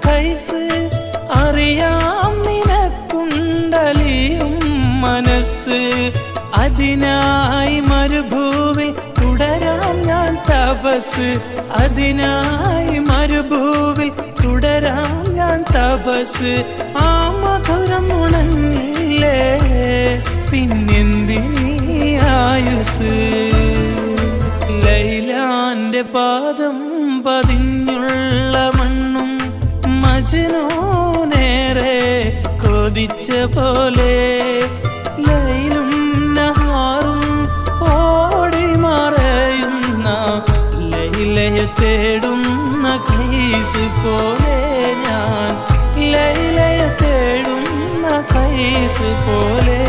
കൈസ് അറിയാം നിനക്കുണ്ടലിയും മനസ്സ് അതിനായി മരുഭൂവിൽ തുടരാം ഞാൻ തപസ് അതിനായി മരുഭൂവിൽ തുടരാം ഞാൻ തപസ് ആ മധുരം ഉണങ്ങില്ലേ പിന്നെന്തിനീ ആയുസ് ലൈലാന്റെ പാദം പതിഞ്ഞുള്ള മണ്ണും മജ്നൂ നേരെ കൊതിച്ച പോലെ ലൈലും നഹാറും ഓടി മറയുന്ന ലൈലയെ തേടുന്ന കൈസ് പോലെ ഞാൻ ലൈലയെ തേടുന്ന കൈസ് പോലെ